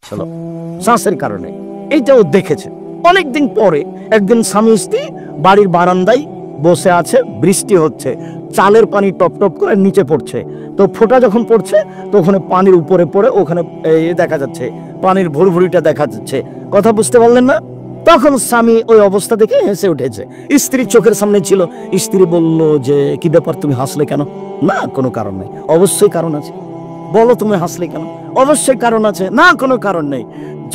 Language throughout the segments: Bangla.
হচ্ছিল শ্বাসের কারণে। এইটাও দেখেছে। অনেকদিন পরে একদিন স্বামী স্ত্রী বাড়ির বারান্দায় বসে আছে, বৃষ্টি হচ্ছে, চালের পানি টপ টপ করে নিচে পড়ছে। তো ফোঁটা যখন পড়ছে তো ওখানে পানির উপরে পড়ে ওখানে দেখা যাচ্ছে, পানির ভুরভুরিটা দেখা যাচ্ছে। কথা বুঝতে পারলেন না? তখন স্বামী ওই অবস্থা দেখে হেসে উঠেছে। স্ত্রীর চোখের সামনে ছিল। স্ত্রী বলল যে, কি ব্যাপার, তুমি হাসলে কেন? না, কোনো কারণ নেই। অবশ্যই কারণ আছে। বলো, তুমি হাসলে কেন? অবশ্যই কারণ আছে। না, কোনো কারণ নেই।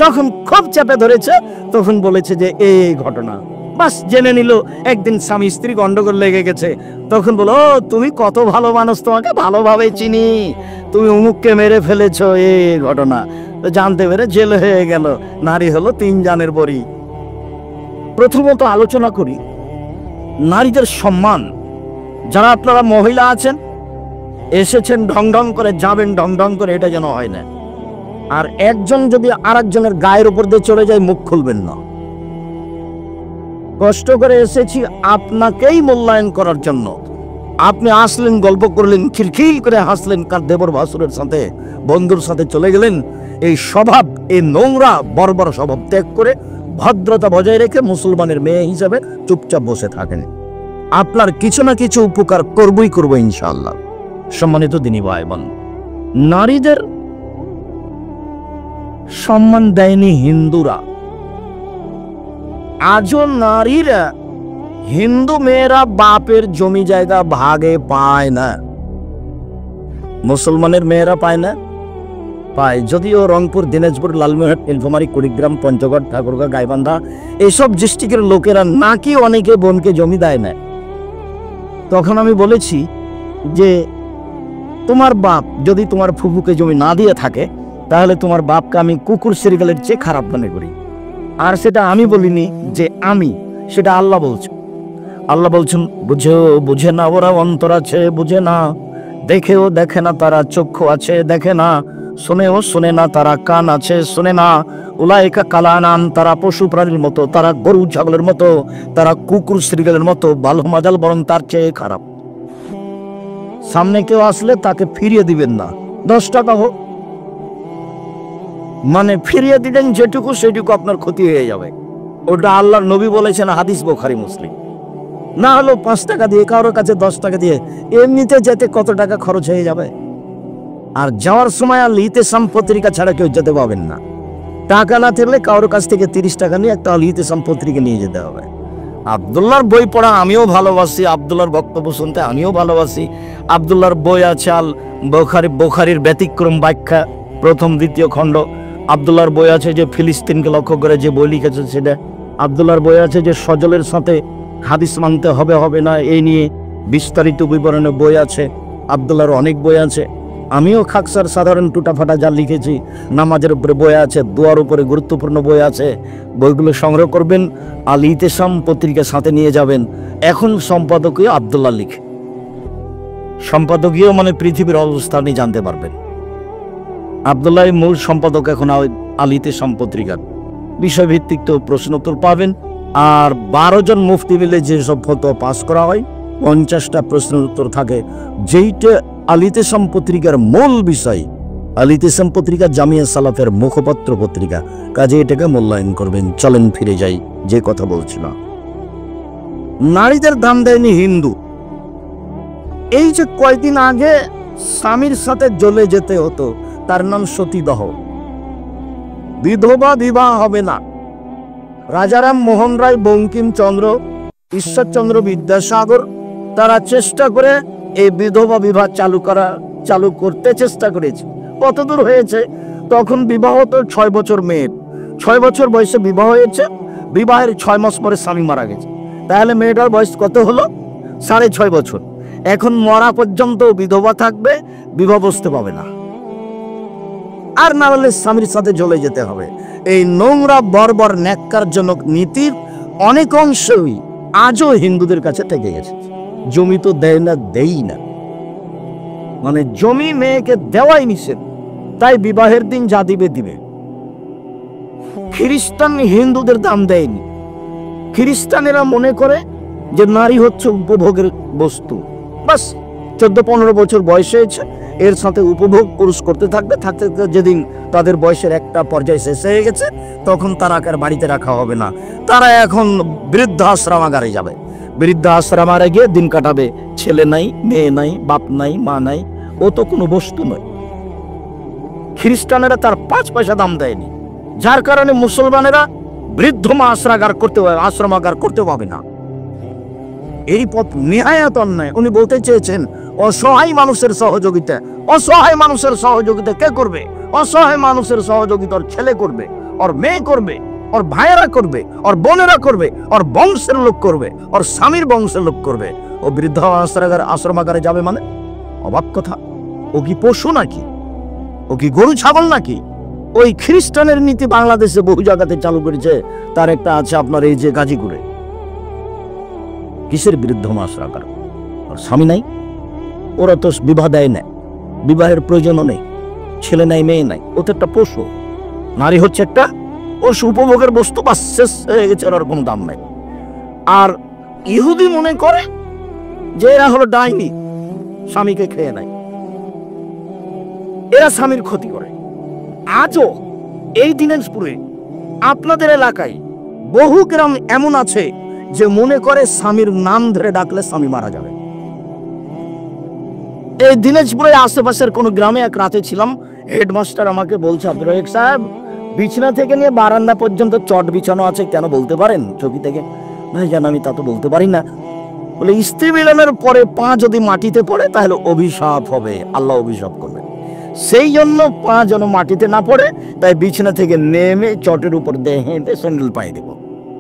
যখন খুব চেপে ধরেছে তখন বলেছে যে এই ঘটনা। বাস জেনে নিল একদিন স্বামী স্ত্রী গন্ডগোল লেগে গেছে। তখন বলো, তুমি কত ভালো মানুষ, তোমাকে ভালোভাবে চিনি, তুমি অমুককে মেরে ফেলেছো, এই ঘটনা। তো জানতে পেরে জেল হয়ে গেল। নারী হলো 3 জানের বড়ি। প্রথমত আলোচনা করি নারীদের সম্মান। যারা আপনারা মহিলা আছেন, এসেছেন ঢং ঢং করে, যাবেন ঢং ঢং করে, এটা যেন হয় না। আর একজন যদি আরেকজনের গায়ের উপর দিয়ে চলে যায়, মুখ খুলবেন না। কষ্ট করে এসেছি আপনাকেই মূল্যায়ন করার জন্য। আপনি আসলেন, গল্প করলেন, খিলখিল করে হাসলেন, কার দেবর ভাসুরের সাথে, বন্ধুর সাথে চলে গেলেন। এই স্বভাব, এই নোংরা বর্বর স্বভাব ত্যাগ করে ভদ্রতা বজায় রেখে মুসলমানের মেয়ে হিসাবে চুপচাপ বসে থাকেন। আপনার কিছু না কিছু উপকার করবই করবো ইনশাআল্লাহ। সম্মানিত দিনী ভাই বোন, নারীদের সম্মান দেয়নি হিন্দুরা। আজও নারীরা, হিন্দু মেয়েরা বাপের জমি জায়গা ভাগে পায় না। মুসলমানের মেয়েরা পায় না? পায়। যদিও রংপুর, দিনাজপুর, লালমোহন, নীলফামারী, কুড়িগ্রাম, পঞ্চগড়, ঠাকুরগাঁও, গাইবান্ধা এইসব ডিস্ট্রিক্টের লোকেরা নাকি অনেকে বোনকে জমি দেয় না। তখন আমি বলেছি যে তোমার বাপ যদি তোমার ফুফুকে জমি না দিয়ে থাকে, তাহলে তোমার বাপকে আমি কুকুর সিরিয়ালের চেয়ে খারাপ মনে করি। আর সেটা আমি বলিনি যে আমি, সেটা আল্লাহ বলছে। আল্লাহ বলছেন, বুঝে না ওরা, অন্তর আছে বুঝে না, দেখেও দেখে না তারা, চক্ষু আছে দেখে না, শুনেও শুনে না তারা, কান আছে শুনে না। উলাইকা কালানাম, তারা পশু প্রাণীর মতো, তারা গরু ছাগলের মতো, তারা কুকুর সিরিয়ালের মতো, ভালো মাজাল বরং তার চেয়ে খারাপ। সামনে কেউ আসলে তাকে ফিরিয়ে দিবেন না, 10 টাকা হোক, মানে ফিরিয়ে দিলেন যেটুকু, সেটুকু আপনার ক্ষতি হয়ে যাবে। ওটা আল্লাহর নবী বলেছেন, হাদিস বুখারী মুসলিম। না হলো 5 টাকা দিয়ে, কারোর কাছে 10 টাকা দিয়ে, এমনিতে যেতে কত টাকা খরচ হয়ে যাবে। আর যাওয়ার সময় আর ইতিসাম পত্রিকা ছাড়া কেউ যেতে পাবেন না। টাকা না থাকলে কারোর কাছ থেকে 30 টাকা নিয়ে একটা ইতিসাম পত্রিকা নিয়ে যেতে হবে। আব্দুল্লাহর বই পড়া আমিও ভালোবাসি, আব্দুল্লাহর বক্তব্য শুনতে আমিও ভালোবাসি। আব্দুল্লাহর বই আছে আল বুখারীর ব্যতিক্রম ব্যাখ্যা, 1ম 2য় খণ্ড। আব্দুল্লাহর বই আছে যে ফিলিস্তিনকে লক্ষ্য করে যে বই লিখেছে সেটা। আব্দুল্লাহর বই আছে যে সজলের সাথে হাদিস মানতে হবে হবে না, এই নিয়ে বিস্তারিত বিবরণে বই আছে। আব্দুল্লাহর অনেক বই আছে। আমিও খাকসার সাধারণ টুটাফাটা যা লিখেছি, নামাজের উপরে বই আছে, দোয়ার উপরে গুরুত্বপূর্ণ বই আছে। বইগুলো সংগ্রহ করবেন, আল ইতিসাম পত্রিকা সাথে নিয়ে যাবেন। এখন সম্পাদকীয় আব্দুল্লাহ লিখে, সম্পাদকীয় মানে পৃথিবীর অবস্থানই জানতে পারবেন। আব্দুল্লাহ মূল সম্পাদক এখন আল ইতিসাম পত্রিকার। বিষয়ভিত্তিক তো প্রশ্ন উত্তর পাবেন। আর 12 জন মুফতি মিলে যেসব ফতোয়া পাস করা হয়, 50টা প্রশ্নের উত্তর থাকে, যেইটা আল ইতিসাম পত্রিকার মূল বিষয়। আল ইতিসাম পত্রিকা জামিয়া সালাফের মুখপত্র পত্রিকা, কাজে এটাকে মূল্যায়ন করবেন। চলেন ফিরে যাই যে কথা বলছিলাম। নারীদের দাম দেয়নি হিন্দু। এই যে কয়েকদিন আগে স্বামীর সাথে জ্বলে যেতে হতো, তার নাম সতীদাহ। বিধবা বিবাহ হবে না। রাজারাম মোহন রায়, বঙ্কিমচন্দ্র, ঈশ্বরচন্দ্র বিদ্যাসাগর তারা চেষ্টা করে এই বিধবা বিবাহ চালু করতে চেষ্টা করেছে। কতদূর হয়েছে? তখন বিবাহ তো 6 বছর মেয়ের, 6 বছর বয়সে বিবাহ হয়েছে। বিবাহের 6 মাস পরে স্বামী মারা গেছে। তাহলে মেয়েটার বয়স কত হলো? 6.5 বছর। এখন মরা পর্যন্ত বিধবা থাকবে, বিবাহ বসতে পাবে না। আর না হলে স্বামীর সাথে জ্বলে যেতে হবে। এই নোংরা বর্বর ন্যাক্কারজনক নীতির অনেক অংশই আজও হিন্দুদের কাছে থেকে গেছে। জমি তো দেয় না, দেই না, মানে জমি মেয়েকে দেওয়াই নিষেধ, তাই বিবাহের দিন যা দিবে দিবে। খ্রিস্টান হিন্দুদের দাম দেয়নি। খ্রিস্টানেরা মনে করে যে নারী হচ্ছে উপভোগের বস্তু। বাস 14-15 বছর বয়স হয়েছে, এর সাথে উপভোগ পুরুষ করতে থাকবে। থাকতে থাকতে যেদিন তাদের বয়সের একটা পর্যায়ে শেষ হয়ে গেছে, তখন তারা আর বাড়িতে রাখা হবে না, তারা এখন বৃদ্ধাশ্রমাগারে যাবে। বৃদ্ধাশ্রমাগারে গিয়ে দিন কাটাবে। ছেলে নাই, মেয়ে নাই, বাপ নাই, মা নাই, ও তো কোনো বস্তু নয়। খ্রিস্টানেরা তার 5 পয়সা দাম দেয়নি, যার কারণে মুসলমানেরা বৃদ্ধ আশ্রমাগার করতে পাবে না। এই পথ নিহায়াত অন্যায়। উনি বলতে চেয়েছেন অসহায় মানুষের সহযোগিতা। অসহায় মানুষের সহযোগিতা কে করবে? অসহায় মানুষের সহযোগিতা ওর ছেলে করবে, ওর মেয়ে করবে, ওর ভাইয়েরা করবে, ওর বোনেরা করবে, ওর বংশের লোক করবে, ওর স্বামীর বংশের লোক করবে। ও বৃদ্ধ আশ্রমাগারে যাবে মানে? অবাক কথা। ও কি পশু নাকি? ও কি গরু ছাগল নাকি? ওই খ্রিস্টানের নীতি বাংলাদেশে বহু জায়গাতে চালু করেছে। তার একটা আছে আপনার এই যে গাজীপুরে। কিসের বৃদ্ধ আশ্রমাগার? ওর স্বামী নাই, ওরা তো বিবাহ দেয় না, বিবাহের প্রয়োজনও নেই, ছেলে নাই, মেয়ে নাই, ও তো একটা পশু। নারী হচ্ছে একটা পশু, উপভোগের বস্তু, বা শেষ হয়ে গেছে, ওর কোনো দাম নাই। আর ইহুদি মনে করে যে এরা হলো ডাইনি, স্বামীকে খেয়ে নেয়, এরা স্বামীর ক্ষতি করে। আজও এই দিনাজপুরে আপনাদের এলাকায় বহু গ্রাম এমন আছে যে মনে করে স্বামীর নাম ধরে ডাকলে স্বামী মারা যাবে। এই দিনাজপুরের আশেপাশের কোন গ্রামে এক রাতে ছিলাম, হেডমাস্টার আমাকে বলছে, আব্দুর রহিক সাহেব, বিছানা থেকে নিয়ে বারান্দা পর্যন্ত চট বিছানো আছে, কেন বলতে পারেন ছবি থেকে? ভাই জান, আমি তা তো বলতে পারি না। বলে স্ত্রী মিলনের পরে পা যদি মাটিতে পড়ে তাহলে অভিশাপ হবে, আল্লাহ অভিশাপ করবে। সেই জন্য পা যেন মাটিতে না পড়ে, তাই বিছানা থেকে নেমে চটের উপর দিয়ে হেঁটে স্যান্ডেল পায়ে দেবো,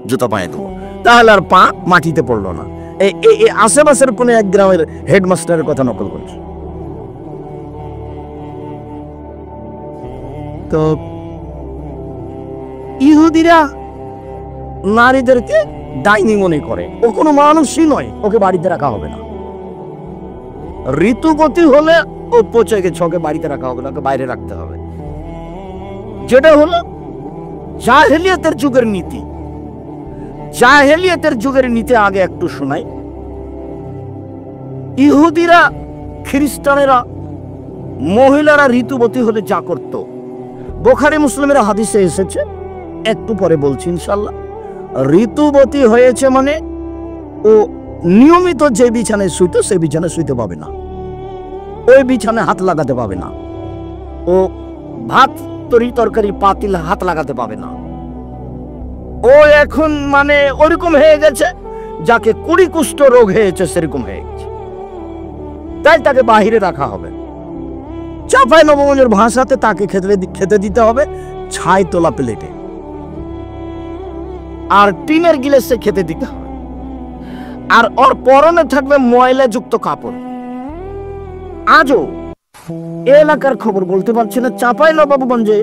জুতা পায়ে দেবো, তাহলে আর পা মাটিতে পড়লো না। এই আশেপাশের কোন এক গ্রামের হেডমাস্টারের কথা নকল করছে। তো ইহুদিরা নারীদেরকে ডাইনি মনে করে, ও কোনো মানুষই নয়, ওকে বাড়িতে রাখা হবে না। ঋতুবতী হলে ও পচে গেছে, ওকে বাড়িতে রাখা হবে না, ওকে বাইরে রাখতে হবে। যেটা হলো জাহেলিয়াতের যুগের নীতি। জাহেলিয়াতের যুগের নীতি আগে একটু শোনাই। ইহুদিরা, খ্রিস্টানেরা, মহিলারা ঋতুবতী হলে যা করত, বুখারী মুসলিমের হাদিসে এসেছে, একটু পরে বলছি ইনশাল্লাহ। ঋতুবতী হয়েছে মানে ও নিয়মিত যে বিছানায় শুইতো সে বিছানায় শুইতে পাবে না, ওই বিছানায় হাত লাগাতে পাবে না, ও ভাত তরকারি পাতিল হাত লাগাতে পাবে না। ও এখন মানে ওরকম হয়ে গেছে যাকে কুড়ি কুষ্ঠ রোগ হয়েছে সেরকম হয়ে গেছে, তাই তাকে বাহিরে রাখা হবে। চাঁপাই নবগঞ্জের ভাষাতে তাকে খেতে দিতে হবে ছাই তোলা প্লেটে, আর টিনের গিলাসে খেতে দিতে হবে। আর ওর পরনে থাকবে ময়লা যুক্ত কাপড়। আজও এলাকার খবর বলতে পারছি না, চাঁপাই নবাবগঞ্জে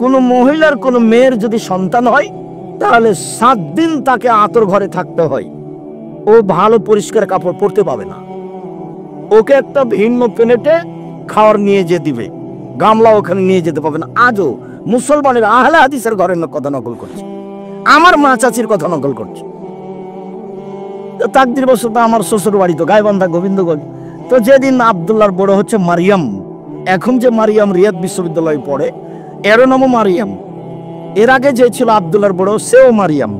কোনো মহিলার কোনো মেয়ের যদি সন্তান হয় তাহলে 7 দিন তাকে আতর ঘরে থাকতে হয়, ও ভালো পরিষ্কার কাপড় পরতে পাবে না, ওকে একটা ভিন্ন প্লেটে খাওয়ার নিয়ে যে দিবে, গামলা ওখানে নিয়ে যেতে পাবে না। আজও মুসলমানের আহলে হাদিসের ঘরের কথা নকল করছে, আমার মা চাচির কথা নকল করছে। তাকদির বশত আমার শ্বশুর বাড়ি তো গাইবান্ধা গোবিন্দগঞ্জ। তো যেদিন আব্দুল্লাহর বড় হচ্ছে মারিয়াম, এখন যে মারিয়াম রিয়াদ বিশ্ববিদ্যালয়ে পড়ে, এর নামও মারিয়াম। এর আগে যে ছিল আব্দুল্লাহর বড়, সেও মারিয়াম।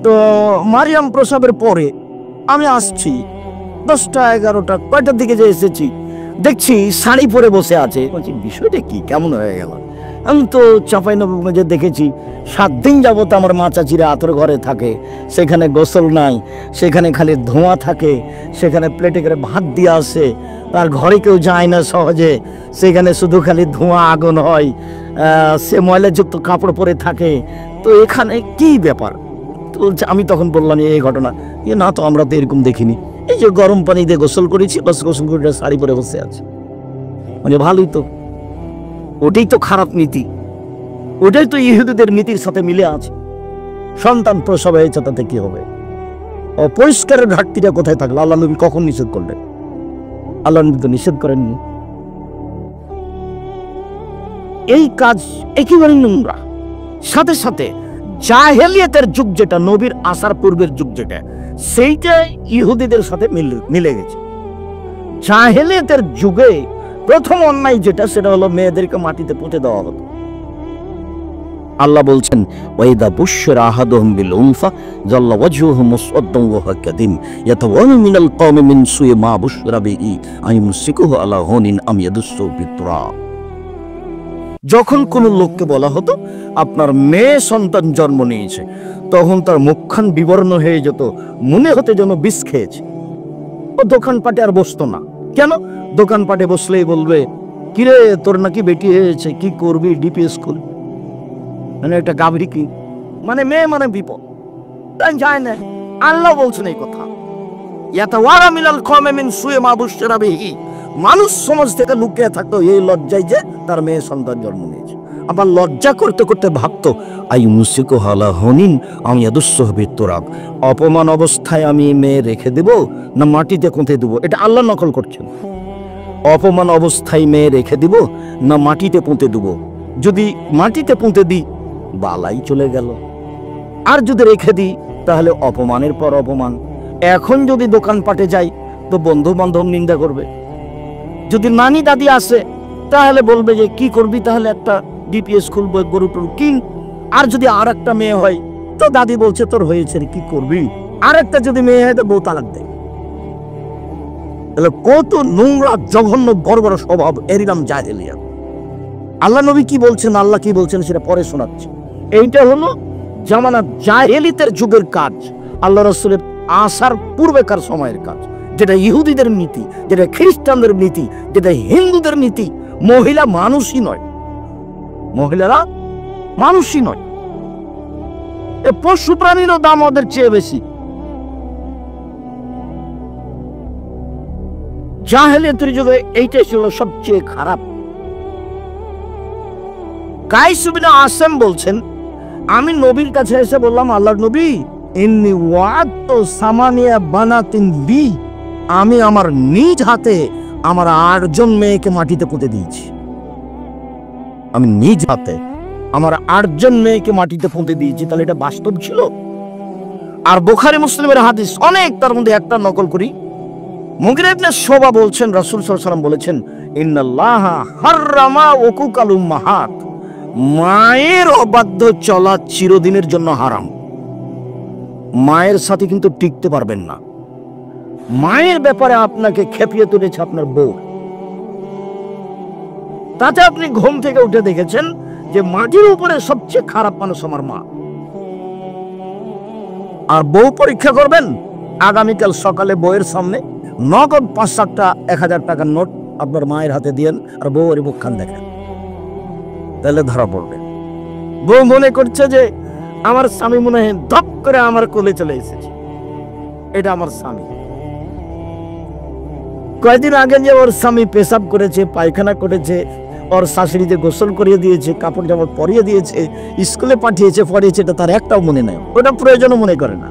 তো মারিয়াম প্রসবের পরে আমি আসছি 10টা 11টা কয়টার দিকে যে এসেছি, দেখছি শাড়ি পরে বসে আছে। বলছি বিষয়টা কি, কেমন হয়ে গেল? আমি তো চাঁপাইনবাবগঞ্জে দেখেছি 7 দিন যাবত আমার মা চাচিরা আতর ঘরে থাকে, সেখানে গোসল নাই, সেখানে খালি ধোঁয়া থাকে, সেখানে প্লেটে করে ভাত দিয়ে আসে, তার ঘরে কেউ যায় না সহজে, সেখানে শুধু খালি ধোঁয়া আগুন হয়, সে ময়লাযুক্ত কাপড় পরে থাকে। তো এখানে কি ব্যাপার? তো আমি তখন বললাম এই ঘটনা। না তো আমরা তো এরকম দেখিনি, এই যে গরম পানি দিয়ে গোসল করেছি, বাস গোসল করে শাড়ি পরে বসে আছে। মানে ভালোই তো, ওটাই তো খারাপ নীতি, ওটাই তো ইহুদিদের নীতির সাথে মিলে আছে। সন্তান প্রসব হয়েছে, তাতে কি হবে? অপরিষ্কারের ঘাটতিটা কোথায় থাকলো? আল্লাহ নবী কখন নিষেধ করলেন? আল্লাহ নবী তো নিষেধ করেননি। এই কাজ একেবারে নোংরা। সাথে সাথে জাহেলিয়াতের যুগ যেটা, নবীর আসার পূর্বের যুগ যেটা, সেইটা ইহুদিদের সাথে মিলে গেছে। জাহেলিয়াতের যুগে প্রথম অন্যায় যেটা, সেটা হলো মেয়েদেরকে মাটিতে পুঁতে দেওয়া হতো। আল্লাহ বলছেন, ওয়াইদা বুশরা আহাদুহুম বিল উনসা জাল্লা ওয়াজহুহু মুসওয়াদ্দান ওয়া হুয়া কাযীম ইয়াতাওয়াল্লা মিনাল কওমি মিন সুই মা বুশরা বিহি আইমসিকুহু আলা হুনিন আম ইয়াদুসসু বিতুরাব। যখন কোনো লোককে বলা হতো আপনার মেয়ে সন্তান জন্ম নিয়েছে, তখন তার মুখখান বিবর্ণ হয়ে যেত, মনে হতে যেন বিষ খেয়েছে। ও দোকানপাটে আর বসতো না। কেন? দোকানপাটে বসলেই বলবে, কিরে তোর নাকি বেটি হয়েছে, কি করবি? ডিপি স্কুল, মানে একটা গাভরি, কি মানে মেয়ে মানে বিপদ, তাই যায় না। আল্লাহ বলছেন এই কথা, ইয়াতাওয়ারা মিনাল কওমি মিন সুই মা বুশরা বিহি। মানুষ সমাজ থেকে লুকিয়ে থাকতো এই লজ্জায় যে তার মেয়ে সন্তান জন্ম নিয়েছে। আবার লজ্জা করতে করতে ভাবতো, আইমসিকুহু আলা হুনিন আম ইয়াদুসসুহু বিতুরাব। অপমান অবস্থায় আমি মেয়ে রেখে দেব না মাটিতে পুঁতে দেব? এটা আল্লাহ নকল করছেন। অপমান অবস্থায় মেয়ে রেখে দিব না মাটিতে পুঁতে দেব? যদি মাটিতে পুঁতে দিই বালাই চলে গেল, আর যদি রেখে দিই তাহলে অপমানের পর অপমান। এখন যদি দোকানপাটে যাই তো বন্ধু বান্ধব নিন্দা করবে, যদি নানি দাদি আসে তাহলে বলবে যে কি করবি, তাহলে একটা ডিপিএস খুলবো, গরু টরু কিন। আর যদি আর একটা মেয়ে হয় তো দাদি বলছে তোর হয়েছে কি করবি। আর একটা যদি মেয়ে হয় তো বউ তালাক দেয়। তাহলে কত নোংরা জঘন্য বড় বড় স্বভাব, এর নাম জাহেলিয়াত। আল্লাহ নবী কি বলছেন, আল্লাহ কি বলছেন সেটা পরে শোনাচ্ছি। এইটা হলো জামানা জাহেলিয়াতের যুগের কাজ, আল্লাহ রাসূলের আসার পূর্বেকার সময়ের কাজ, যেটা ইহুদিদের নীতি, যেটা খ্রিস্টানদের নীতি, যেটা হিন্দুদের নীতি। মহিলা মানুষই নয়, মহিলারা মানুষই নয়, এ পশু প্রাণীরও দাম ওদের চেয়ে বেশি। জাহেলিয়াতের যুগে এইটাই ছিল সবচেয়ে খারাপ। কাইস ইবনে আসেম বলছেন, আমি নবীর কাছে এসে বললাম, আল্লাহর নবী, ইন্নী ওয়া'আদতু সামানিয়া বানাতিন বি, আমি আমার নিজ হাতে আমার 8 জন মেয়েকে মাটিতে পুঁতে দিয়েছি। আমি নিজ হাতে আমার 8 জন মেয়েকে মাটিতে পুঁতে দিয়েছি। তাহলে এটা বাস্তব ছিল। আর বুখারী মুসলিমের হাদিস অনেক, তার মধ্যে একটা নকল করি। মুগীরা ইবনে শুবা বলছেন, রাসূল সাল্লাল্লাহু আলাইহি ওয়াসাল্লাম বলেছেন, ইন্নাল্লাহা হাররামা উকুকাল উম্মাহাত, মায়ের অবাধ্য চলা চিরদিনের জন্য হারাম। মায়ের সাথে কিন্তু টিকতে পারবেন না। মায়ের ব্যাপারে আপনাকে খেপিয়ে তুলেছে আপনার বউ। তাতে আপনি ঘুম থেকে উঠে দেখেছেন যে মাটির উপরে সবচেয়ে খারাপ মানুষ আমার মা। আর বউ পরীক্ষা করবেন, আগামীকাল সকালে বউয়ের সামনে নগদ 5-7টা 1000 টাকার নোট আপনার মায়ের হাতে দিয়েন, আর বউয়ের মুখখান দেখেন, তাহলে ধরা পড়বে। বউ মনে করছে যে আমার স্বামী মনে হয় ধপ করে আমার কোলে চলে এসেছে, এটা আমার স্বামী। কয়েকদিন আগে যে ওর স্বামী পেশাব করেছে, পায়খানা করেছে, ওর শাশুড়িতে গোসল করিয়ে দিয়েছে, কাপড় জামা পরিয়ে দিয়েছে, স্কুলে পাঠিয়েছে, পড়িয়েছে, এটা তার একটাও মনে নেই, ওটা প্রয়োজনও মনে করে না।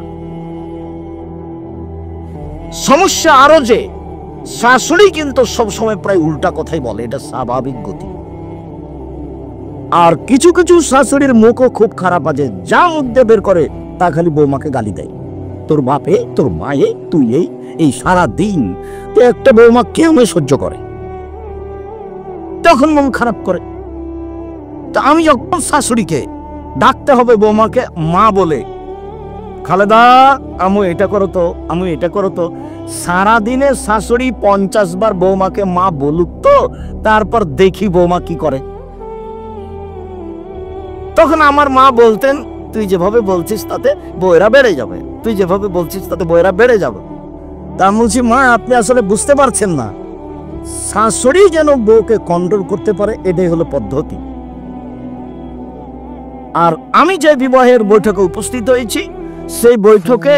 সমস্যা আরো যে শাশুড়ি কিন্তু সবসময় প্রায় উল্টা কথাই বলে, এটা স্বাভাবিক গতি। আর কিছু কিছু শাশুড়ির মুখও খুব খারাপ আছে, যা মধ্যে বের করে তা খালি বৌমাকে গালি দেয়, তোর বাপে, তোর মায়ে, তুই এই সারা দিন। তো একটা বৌমা কেমন সহ্য করে, তখন মন খারাপ করে। তা আমি যখন শাশুড়িকে ডাকতে হবে বৌমাকে মা বলে, খালেদা আমু এটা করো তো, আমু এটা করো তো, সারাদিনে শাশুড়ি 50 বার বৌমাকে মা বলুক তো, তারপর দেখি বৌমা কি করে। তখন আমার মা বলতেন, তুই যেভাবে বলছিস তাতে বউয়েরা বেড়ে যাবে, তুই যেভাবে বলছিস তাতে বউয়েরা বেড়ে যাবে। তা আমি বলছি, মা আপনি আসলে বুঝতে পারছেন না, শাশুড়ি যেন বউকে কন্ট্রোল করতে পারে, এটাই হলো পদ্ধতি। আর আমি যে বিবাহের বৈঠকে উপস্থিত হয়েছি, সেই বৈঠকে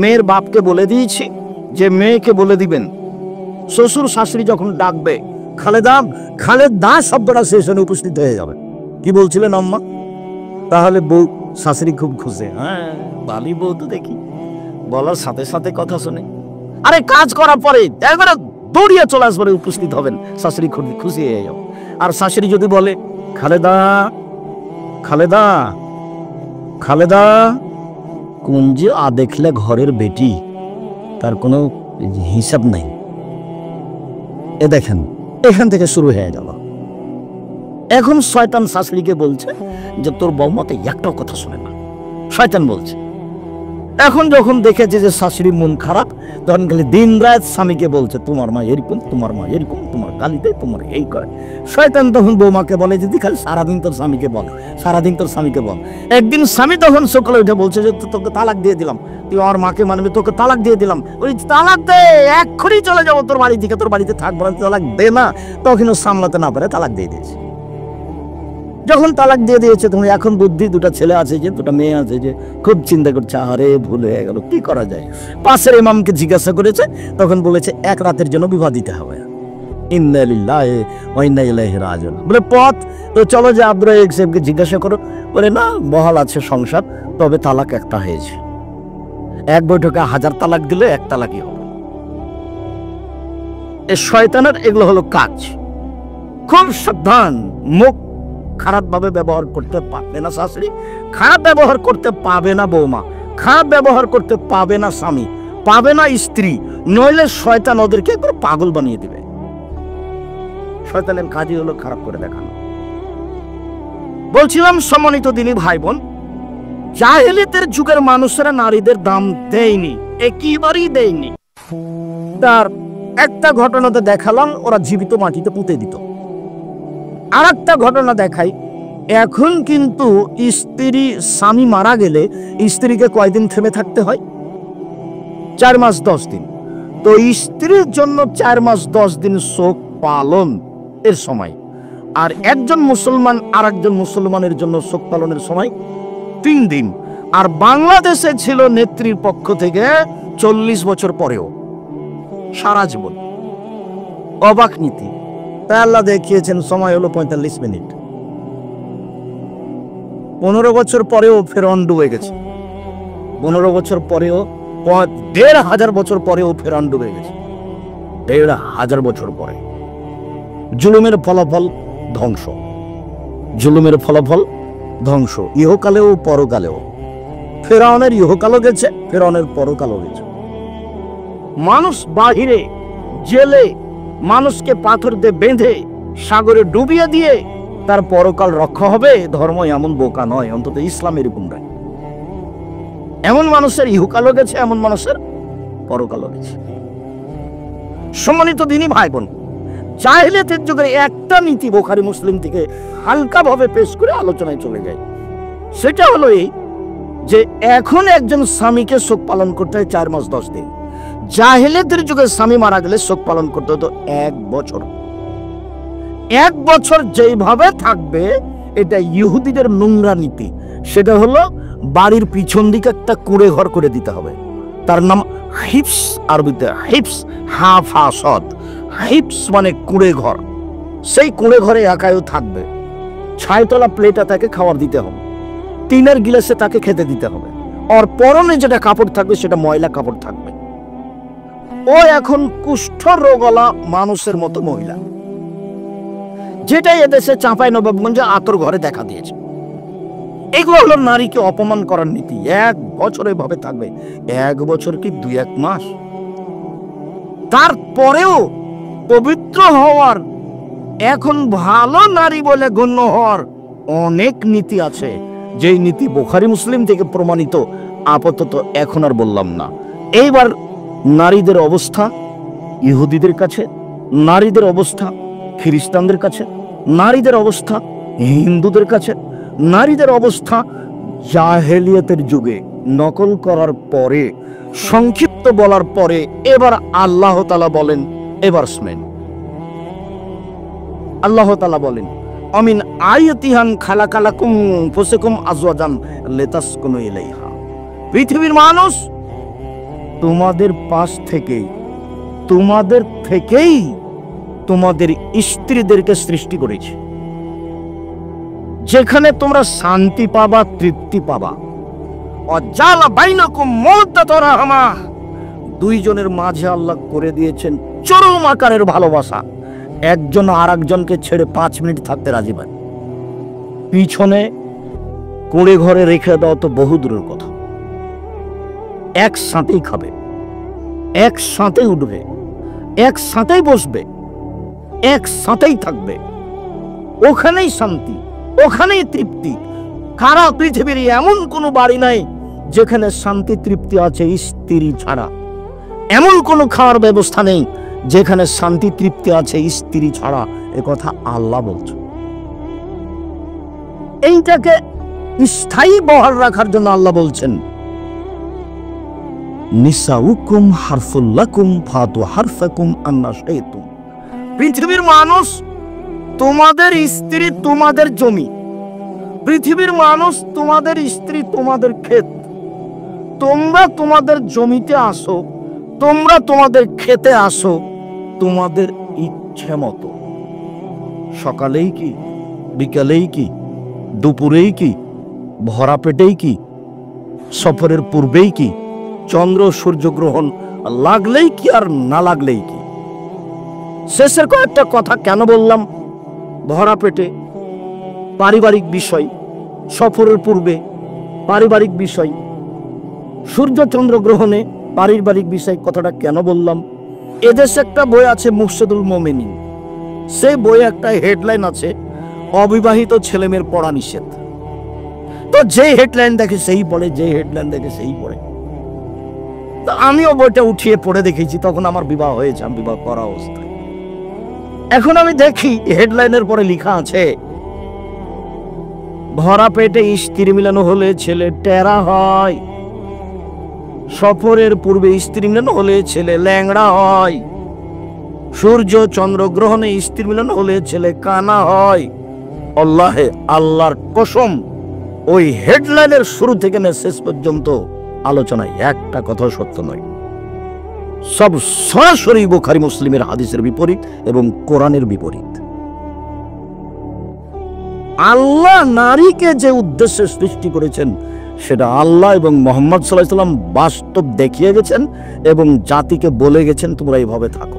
মেয়ের বাপকে বলে দিয়েছি যে মেয়েকে বলে দিবেন শ্বশুর শাশুড়ি যখন ডাকবে খালেদা, খালেদা শব্দটা সেই সঙ্গে উপস্থিত হয়ে যাবে। কি বলছিলেন আম্মা? তাহলে বউ শাশুড়ি খুব খুশি, হ্যাঁ বালি বউ তো দেখি, বলার সাথে সাথে কথা শুনে। আরে কাজ করার পরে একবারে দৌড়িয়ে চলে আসবে, উপস্থিত হবেন, শাশুড়ি খুশি হয়ে যাবে। আর শাশুড়ি যদি বলে খালেদা, খালেদা, খালেদা, কোন যে দেখলে ঘরের বেটি, তার কোনো হিসাব নাই। এ দেখেন এখান থেকে শুরু হয়ে গেল। এখন শয়তান শাশুড়িকে বলছে যে তোর বৌমাতে একটাও কথা শুনে না, শয়তান বলছে। এখন যখন দেখেছে যে শাশুড়ি মন খারাপ, তখন খালি দিন রাত স্বামীকে বলছে তোমার মা এরকম, তোমার মা এরকম, তোমার গালি দেয়, তোমার এই করে। শয়তান তখন বৌমাকে বলে যদি খালি সারাদিন তোর স্বামীকে বল, সারাদিন তোর স্বামীকে বল। একদিন স্বামী তখন সকালে উঠে বলছে যে তোকে তালাক দিয়ে দিলাম, তুই আমার মাকে মানবি, তোকে তালাক দিয়ে দিলাম। ওই তালাক দে, এক্ষুনি চলে যাবো তোর বাড়ি থেকে, তোর বাড়িতে থাকবো না, তালাক দে না। তখন ও সামলাতে না পারে তালাক দিয়ে দিয়েছে। যখন তালাক দিয়ে দিয়েছে তখন এখন বুদ্ধি, দুটা ছেলে আছে, যে দুটা মেয়ে আছে, যে খুব চিন্তা করছে আরে ভুল হয়ে গেল, কি করা যায়। পাশের ইমামকে জিজ্ঞাসা করেছে, তখন বলেছে এক রাতের জন্য বিবাহ দিতে হবে। ইন্না লিল্লাহি ওয়া ইন্না ইলাইহি রাজিউন। বলে পথ তো চলো যে আব্দুর রাজ্জাক সাহেবকে জিজ্ঞাসা করো। বলে না, বহাল আছে সংসার, তবে তালাক একটা হয়েছে। এক বৈঠকে 1000 তালাক দিলে এক তালাকই হবে। এই শয়তানের এগুলো হলো কাজ। খুব সাবধান, মুখ খারাপ ভাবে ব্যবহার করতে পারবে না শাশুড়ি, খারাপ ব্যবহার করতে পাবে না বৌমা, খারাপ ব্যবহার করতে পাবে না স্বামী, পাবে না স্ত্রী, নইলে শয়তান ওদেরকে একবার পাগল বানিয়ে দিবে। শয়তানের কাজই হলো খারাপ করে দেখানো। বলছিলাম সম্মানিত দিনী ভাই বোন, জাহেলিয়াতের যুগের মানুষেরা নারীদের দাম দেয়নি, একেবারেই দেয়নি। তার একটা ঘটনাতে দেখালাম, ওরা জীবিত মাটিতে পুঁতে দিত। আর একটা ঘটনা দেখাই, এখন কিন্তু স্ত্রী, স্বামী মারা গেলে স্ত্রীকে কয়দিন থেমে থাকতে হয়? 4 মাস 10 দিন। তো স্ত্রীর জন্য 4 মাস 10 দিন শোক পালন এর সময়, আর একজন মুসলমান আর একজন মুসলমানের জন্য শোক পালনের সময় 3 দিন। আর বাংলাদেশে ছিল নেত্রীর পক্ষ থেকে 40 বছর পরেও সারা জীবন। অবাক নীতি। তাই আল্লাহ দেখিয়েছেন সময় হলো 45 মিনিট। 15 বছর পরেও ফেরাউন ডুবে গেছে। 15 বছর পরেও, 1500 বছর পরেও ফেরাউন ডুবে গেছে। 1500 বছর পরে। জুলুমের ফলাফল ধ্বংস, জুলুমের ফলাফল ধ্বংস, ইহকালেও পরকালেও। ফেরাউনের ইহকালও গেছে, ফেরাউনের পরকালও গেছে। মানুষ বাহিরে জেলে মানুষকে পাথর দিয়ে বেঁধে সাগরে ডুবিয়ে দিয়ে তার পরকাল রক্ষা হবে, ধর্ম এমন বোকা নয়, অন্তত ইসলাম এরকম নয়। এমন মানুষের ইহকালও গেছে, এমন মানুষের পরকালও গেছে। সম্মানিত দিনী ভাই বোন, জাহেলিয়াতের যুগের একটা নীতি বুখারী মুসলিম থেকে হালকা ভাবে পেশ করে আলোচনায় চলে যায়। সেটা হলো এই যে এখন একজন স্বামীকে শোক পালন করতে হয় 4 মাস 10 দিন। জাহেলিয়াতের যুগে স্বামী মারা গেলে শোক পালন করতে হতো 1 বছর। 1 বছর যেভাবে থাকবে, এটা ইহুদিদের নোংরা নীতি। সেটা হলো বাড়ির পিছন দিকে একটা কুঁড়ে ঘর করে দিতে হবে, তার নাম হিপস, আরবিতে হিপস, হাফাসদ। হিপস মানে কুঁড়ে ঘর। সেই কুঁড়ে ঘরে একাও থাকবে। 6তলা প্লেটে তাকে খাবার দিতে হবে, টিনের গিলাসে তাকে খেতে দিতে হবে। আর পরনে যেটা কাপড় থাকবে সেটা ময়লা কাপড় থাকবে। ও এখন কুষ্ঠ রোগওয়ালা মানুষের মতো মহিলা, যেটা এদেশে চাঁপাইনবাবগঞ্জে আতর ঘরে দেখা দিয়েছে। এগুলো হলো নারীকে অপমান করার নীতি। 1 বছর এভাবে থাকবে। 1 বছর কি 2-1 মাস। তারপরেও পবিত্র হওয়ার, এখন ভালো নারী বলে গণ্য হওয়ার অনেক নীতি আছে, যেই নীতি বুখারী মুসলিম থেকে প্রমাণিত। আপাতত এখন আর বললাম না। এইবার নারীদের অবস্থা ইহুদিদের কাছে, নারীদের অবস্থা খ্রিস্টানদের কাছে, নারীদের অবস্থা হিন্দুদের কাছে, নারীদের অবস্থা জাহেলিয়াতের যুগে। নকল করার পরে, সংক্ষিপ্ত বলার পরে এবার আল্লাহ তাআলা বলেন, এবার শুনেন। আল্লাহ তাআলা বলেন, আমিন আয়াতিহান খালাকালাকুম ফুসুকুম আজওয়াজান লিতাসকুনু ইলাইহা। পৃথিবীর মানুষ, তোমাদের পাশ থেকেই, তোমাদের থেকেই তোমাদের স্ত্রীদেরকে সৃষ্টি করেছে, যেখানে তোমরা শান্তি পাবা, তৃপ্তি পাবা। অজালা বাইনাকুম মাওদাতুর রাহমা, দুইজনের মাঝে আল্লাহ করে দিয়েছেন চরম আকারের ভালোবাসা। একজন আর একজনকে ছেড়ে 5 মিনিট থাকতে রাজি পায়। পিছনে কুঁড়ে ঘরে রেখে দাও তো বহু দূরের কথা। একসাথেই খাবে, একসাথে উঠবে, একসাথেই বসবে। একসাথেই থাকবে, ওখানেই শান্তি, ওখানেই তৃপ্তি। সারা পৃথিবীর এমন কোনো বাড়ি নাই যেখানে শান্তি তৃপ্তি আছে স্ত্রী ছাড়া। এমন কোনো খাওয়ার ব্যবস্থা নেই যেখানে শান্তি তৃপ্তি আছে স্ত্রী ছাড়া। এ কথা আল্লাহ বলছে। এইটাকে স্থায়ী বহাল রাখার জন্য আল্লাহ বলছেন, নিসাউকুম হারফুল লাকুম ফাতু হারফাকুম আন্না শাইতুম। পৃথিবীর মানুষ তোমাদের স্ত্রী, তোমাদের জমি। পৃথিবীর মানুষ তোমাদের স্ত্রী, তোমাদের ক্ষেত। তোমরা তোমাদের জমিতে আসো, তোমরা তোমাদের খেতে আসো তোমাদের ইচ্ছে মতো। সকালেই কি, বিকালেই কি, দুপুরেই কি, ভরা পেটেই কি, সফরের পূর্বেই কি, চন্দ্র সূর্যগ্রহণ লাগলেই কি আর না লাগলেই কি। শেষের কয়েকটা কথা কেন বললাম? ভরা পেটে পারিবারিক বিষয়, সফরের পূর্বে পারিবারিক বিষয়, সূর্য চন্দ্র গ্রহণে পারিবারিক বিষয়, কথাটা কেন বললাম? এদেশে একটা বই আছে মুর্শেদুল মোমেনিন, সেই বইয়ে একটা হেডলাইন আছে, অবিবাহিত ছেলেমেয়ের পড়া নিষেধ। তো যে হেডলাইন দেখে সেই পড়ে, যে হেডলাইন দেখে সেই পড়ে। তো আমিও বইটা উঠিয়ে পড়ে দেখেছি, তখন আমার বিবাহ হয়েছে, আমি বিবাহ করা অবস্থায়। এখন আমি দেখি হেডলাইনের পরে লেখা আছে, ভরা পেটে স্ত্রী মিলন হলে ছেলে টেরা হয়, সফরের পূর্বে স্ত্রী মিলন হলে ছেলে ল্যাংড়া হয়, সূর্য চন্দ্র গ্রহণে স্ত্রী মিলন হলে ছেলে কানা হয়। আল্লাহে, আল্লাহর কসম, ওই হেডলাইনের শুরু থেকে শেষ পর্যন্ত আলোচনায় একটা কথা সত্য নয়। সব সরাসরি বুখারী মুসলিমের হাদিসের বিপরীত এবং কোরআনের বিপরীত। আল্লাহ নারীকে যে উদ্দেশ্যে সৃষ্টি করেছেন সেটা আল্লাহ এবং মুহাম্মদ সাল্লাল্লাহু আলাইহি ওয়াসাল্লাম বাস্তব দেখিয়ে গেছেন এবং জাতিকে বলে গেছেন তোমরা এইভাবে থাকো।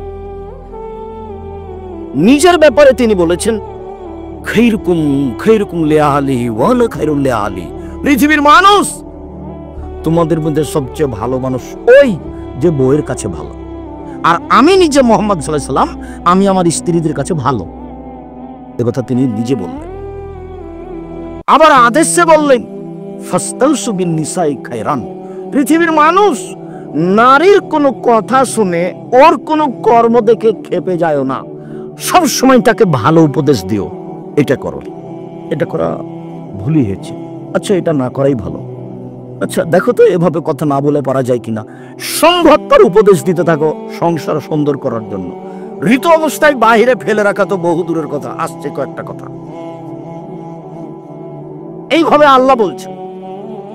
নিজের ব্যাপারে তিনি বলেছেন, খায়রুকুম খায়রুকুম লিআহলিহি ওয়া আনা খায়রুল লিআহলি। পৃথিবীর মানুষ তোমাদের মধ্যে সবচেয়ে ভালো মানুষ ওই যে বউয়ের কাছে ভালো, আর আমি নিজে মুহাম্মদ সাল্লাল্লাহু আলাইহি ওয়াসাল্লাম আমি আমার স্ত্রীদের কাছে ভালো। এ কথা তিনি নিজে বললেন। আবার আদেশে বললেন, ফাস্তাউসু বিন নিসাই খায়রান। পৃথিবীর মানুষ নারীর কোনো কথা শুনে ওর কোনো কর্ম দেখে খেপে যায় না, সব সময় তাকে ভালো উপদেশ দিও, এটা করো, এটা করা ভুলই হয়েছে, আচ্ছা এটা না করাই ভালো, আচ্ছা দেখো তো এভাবে কথা না বলে পারা যায় কিনা। সম্ভবতর উপদেশ দিতে থাকো সংসার সুন্দর করার জন্য। ঋতু অবস্থায় বাহিরে ফেলে রাখা তো বহু দূরের কথা, আসছে কয়েকটা কথা। এইভাবে আল্লাহ বলছে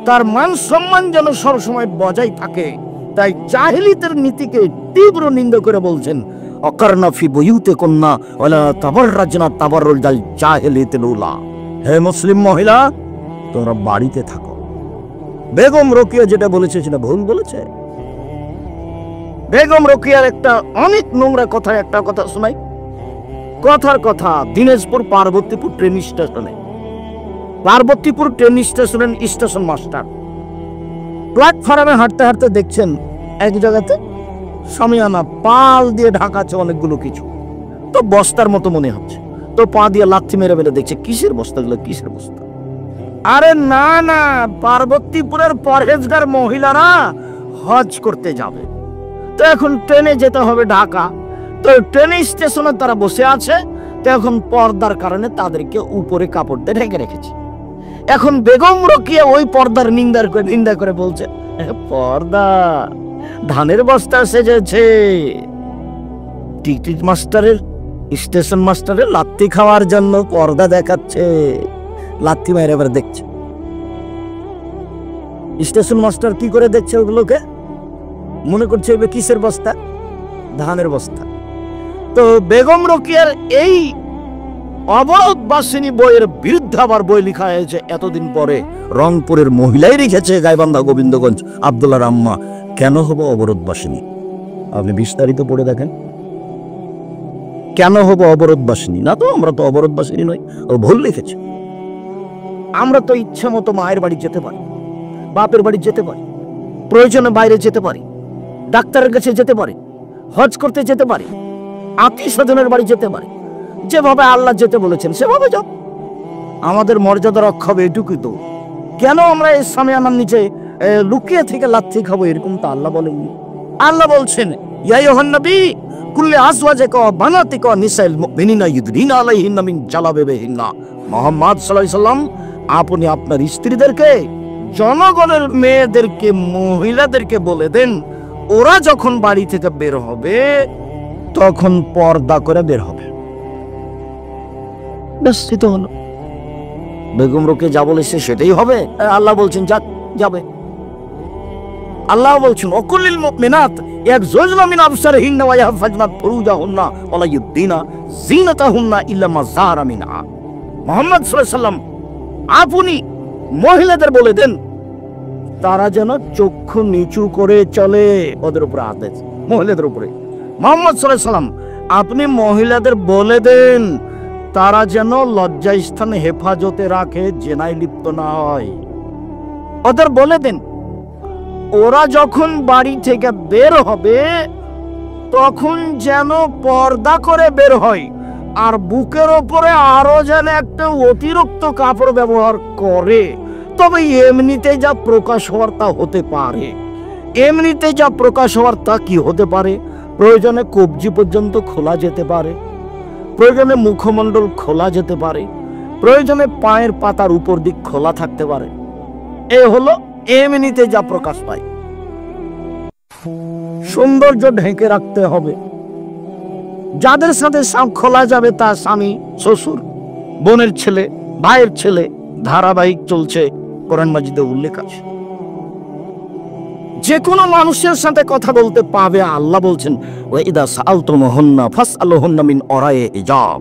তার মান সম্মান যেন সবসময় বজায় থাকে। তাই জাহেলিয়াতের নীতিকে তীব্র নিন্দা করে বলছেন, অকারনা ফি বুয়ুতিকুন্না ওয়ালা তাবাররাজনা তাবাররুজাল জাহেলিয়াতিল উলা। হে মুসলিম মহিলা, তোমরা বাড়িতে থাকো। বেগম রোকেয়া যেটা বলেছে সেটা ভুল বলেছে। বেগম রোকেয়ার একটা অনেক নোংরা কথা, একটা কথা শোনাই। কথার কথা, দিনাজপুর পার্বতীপুর ট্রেন স্টেশনে, পার্বতীপুর ট্রেন স্টেশনের স্টেশন মাস্টার প্ল্যাটফর্মে হাঁটতে হাঁটতে দেখছেন এক জায়গাতে সামিয়ানা পাল দিয়ে ঢাকা আছে অনেকগুলো কিছু, তো বস্তার মতো মনে হচ্ছে। তো পা দিয়ে লাথি মেরে মেরে দেখছে কিসের বস্তাগুলো, কিসের বস্তা। আরে না না, পার্বতীপুরের পরহেজগার মহিলারা হজ করতে যাবে, তো এখন ট্রেনে যেতে হবে ঢাকা। তো ট্রেন স্টেশনে তারা বসে আছে, তো এখন পর্দার কারণে তাদেরকে উপরে কাপড় দিয়ে ঢেকে রেখেছে। এখন বেগম রোকেয়া ওই পর্দার নিন্দা করে বলছে, পর্দা ধানের বস্তা সেজেছে। টিকিট মাস্টারের, স্টেশন মাস্টারের লাত্তি খাওয়ার জন্য পর্দা দেখাচ্ছে, লাত্তি মায়ের এবার দেখছে। স্টেশন মাস্টার কি করে দেখছে ওগুলোকে? মনে করছে কিসের বস্তা? ধানের বস্তা। তো বেগম রোকেয়ার এই অবরোধ বাসিনী বইয়ের বিরুদ্ধে আবার বই লেখা হয়েছে এতদিন পরে। রংপুরের মহিলাই লিখেছে, গাইবান্ধা গোবিন্দগঞ্জ আব্দুল্লাহ আম্মা, কেন হবো অবরোধ বাসিনী। আপনি বিস্তারিত পড়ে দেখেন, কেন হবো অবরোধ বাসিনী। না তো আমরা তো অবরোধ বাসিনী নই, ও ভুল লিখেছে। আমরা তো ইচ্ছা মতো মায়ের বাড়ি যেতে পারি, বাপের বাড়ি যেতে পারি, প্রয়োজনে বাইরে যেতে পারি, ডাক্তারের কাছে যেতে পারি, হজ করতে যেতে পারি, আত্মীয় স্বজনের বাড়ি যেতে পারি, যেভাবে আল্লাহ যেতে বলেছেন সেভাবে যাও, আমাদের মর্যাদা রক্ষা হবে এটুকুই তো। কেন আমরা এই সামিয়ানার নিচে লুকিয়ে থেকে লাথি খাবো? এরকম তো আল্লাহ বলেননি। আল্লাহ বলছেন ইয়া আইয়ুহান নবী কুল্লি আজওয়াজিকা ওয়া বানাতিকা ওয়া নিসাইল মুমিনিনা ইউদরিনা আলাইহিন্না মিন জালাবিবিহিন্না। মুহাম্মদ সাল্লাল্লাহু আলাইহি সাল্লাম, আপনি আপনার স্ত্রীদেরকে, জনগণের মেয়েদেরকে, মহিলাদেরকে বলে দেন ওরা যখন বাড়ি থেকে বের হবে তখন পর্দা করে বের হবে। ব্যাস, এটা হলো। বেগম রোকে যা বলেছে সেটাই হবে। আল্লাহ বলছেন যাবে। আল্লাহ বলছেন ওয়াকুলিল মুমিনাত ইয়াগযুজনা মিন আবসারিহিন্না ওয়া ইয়াহফাজনা ফুরুজাহুন্না ওয়া লা ইউবদিনা যিনাতাহুন্না ইল্লা মা যাহারা মিনহা। মুহাম্মদ সাল্লাল্লাহু আলাইহি সাল্লাম, আপনি মহিলাদের বলে দেন তারা যেন চক্ষু নিচু করে চলে। ওদের উপরে আদেশ, মহিলাদের উপরে। মুহাম্মদ সাল্লাল্লাহু আলাইহি সাল্লাম, আপনি মহিলাদের বলে দেন তারা যেন লজ্জাস্থান হেফাজতে রাখে, জেনায় লিপ্ত না হয়। ওদের বলে দেন ওরা যখন বাড়ি থেকে বের হবে তখন যেন পর্দা করে বের হয়, আর বুকের ওপরে আরো যেন একটা অতিরিক্ত কাপড় ব্যবহার করে। তবে এমনিতে যা প্রকাশ হওয়ার তা হতে পারে, এমনিতে যা প্রকাশ হওয়ার তা কি হতে পারে? প্রয়োজনে কবজি পর্যন্ত খোলা যেতে পারে, প্রয়োজনে মুখমণ্ডল খোলা যেতে পারে, প্রয়োজনে পায়ের পাতার উপর দিক খোলা থাকতে পারে। এ হলো এমনিতে যা প্রকাশ পায়। সৌন্দর্য ঢেকে রাখতে হবে। যাদের সাথে খোলা যাবে তা স্বামী, শ্বশুর, বোনের ছেলে, ভাইয়ের ছেলে, ধারাবাহিক চলছে, কোরআন মাজিদে উল্লেখ আছে। যে কোনো মানুষের সাথে কথা বলতে পাবে। আল্লাহ বলছেন ওয়া ইদা সাআলতুমুহুন্না ফাসআলুহুন্না মিন ওরাই হিজাব।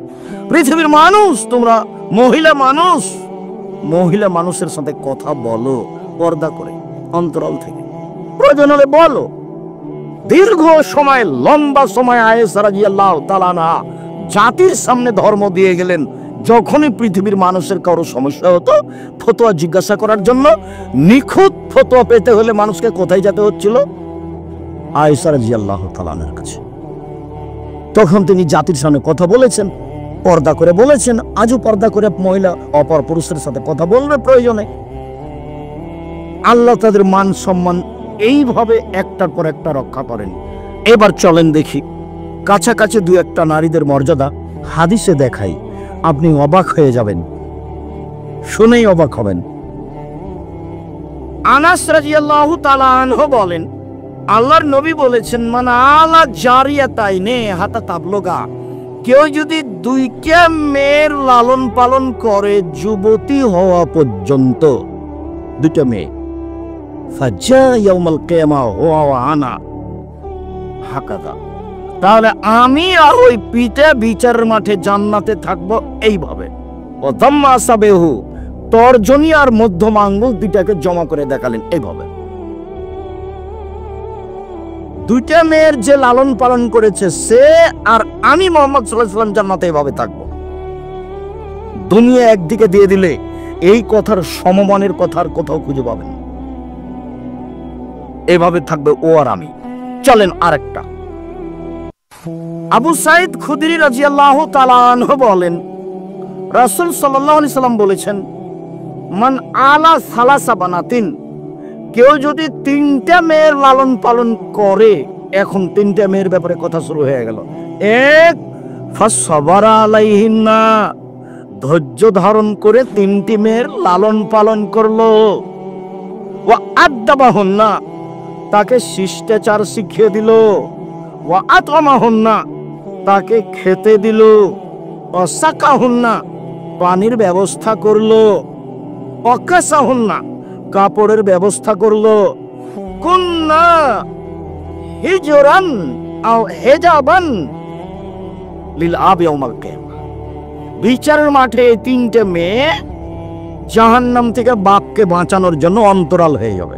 পৃথিবীর মানুষ, তোমরা মহিলা মানুষের সাথে কথা বলো পর্দা করে, অন্তরাল থেকে। প্রয়োজন হলে বলো। দীর্ঘ সময়, লম্বা সময় আয়েশা রাদিয়াল্লাহু তাআলা আনহা জাতির সামনে ধর্ম দিয়ে গেলেন। যখনই পৃথিবীর মানুষের কারো সমস্যা হতো ফতোয়া জিজ্ঞাসা করার জন্য, নিখুঁত ফতোয়া পেতে হলে মানুষকে কোথায় যেতে হচ্ছিল? আয়েশা রাদিয়াল্লাহু তাআলা আনহার কাছে। তখন তিনি জাতির সামনে কথা বলেছেন, পর্দা করে বলেছেন। আজও পর্দা করে মহিলা অপর পুরুষের সাথে কথা বলবে প্রয়োজনে। আল্লাহ তাদের মান সম্মান এইভাবে একটার পর একটা রক্ষা করেন। এবার চলেন দেখি কাছাকাছি দু একটা নারীদের মর্যাদা হাদিসে দেখাই, আপনি অবাক হয়ে যাবেন, শুনেই অবাক হবেন। আনাস রাদিয়াল্লাহু তাআলা আনহু বলেন, আল্লাহর নবী বলেছেন মান আলা জারিয়াতাইনে হাতা তাবলুগা, কেউ যদি দুইটা মেয়ের লালন পালন করে যুবতী হওয়া পর্যন্ত, দুইটা মেয়ে, ফাজা ইয়াউমাল কিয়ামা ওয়া আনা হাকাদা, তাহলে আমি আর ওই পিতা বিচারের মাঠে জান্নাতে থাকবো এইভাবে। ও দাম্মা সাবেহু, তর্জনী আর মধ্যম আঙ্গুল দুইটাকে জমা করে দেখালেন এইভাবে। দুইটা মেয়ের যে লালন পালন করেছে সে আর আমি মুহাম্মদ সাল্লাল্লাহু আলাইহি ওয়াসাল্লাম জান্নাতে এইভাবে থাকবো। দুনিয়া একদিকে দিয়ে দিলে এই কথার সমমানের কথা আর কোথাও খুঁজে পাবেন। এভাবে থাকবে ও আর আমি। চলেন আরেকটা। আবু সাঈদ খুদরি রাদিয়াল্লাহু তাআলা আনহু বলেন, রাসূল সাল্লাল্লাহু আলাইহি সাল্লাম বলেছেন মান আলা সালাসা বানাতিন, কেউ যদি তিনটা মেয়ের লালন পালন করে, এখন তিনটা মেয়ের ব্যাপারে কথা শুরু হয়ে গেল। এক, ফাসসাবারা আলাইহিন্না, ধৈর্য ধারণ করে তিনটি মেয়ের লালন পালন করলো। ওয়া আদাবাহুন্না, তাকে শিষ্টাচার শিখিয়ে দিল। ওয়া আতমাহুন্না, তাকে খেতে দিল। ওয়া সাকাহুন্না, পানির ব্যবস্থা করলো। ওয়া কাসাহুন্না, কাপড়ের ব্যবস্থা করলো। কুন্না হিজরান আও হিজাবান লিল আবি ইয়াউমাল কিয়ামা, বিচারের মাঠে এই তিনটে মেয়ে জাহান্নাম থেকে বাপকে বাঁচানোর জন্য অন্তরাল হয়ে যাবে।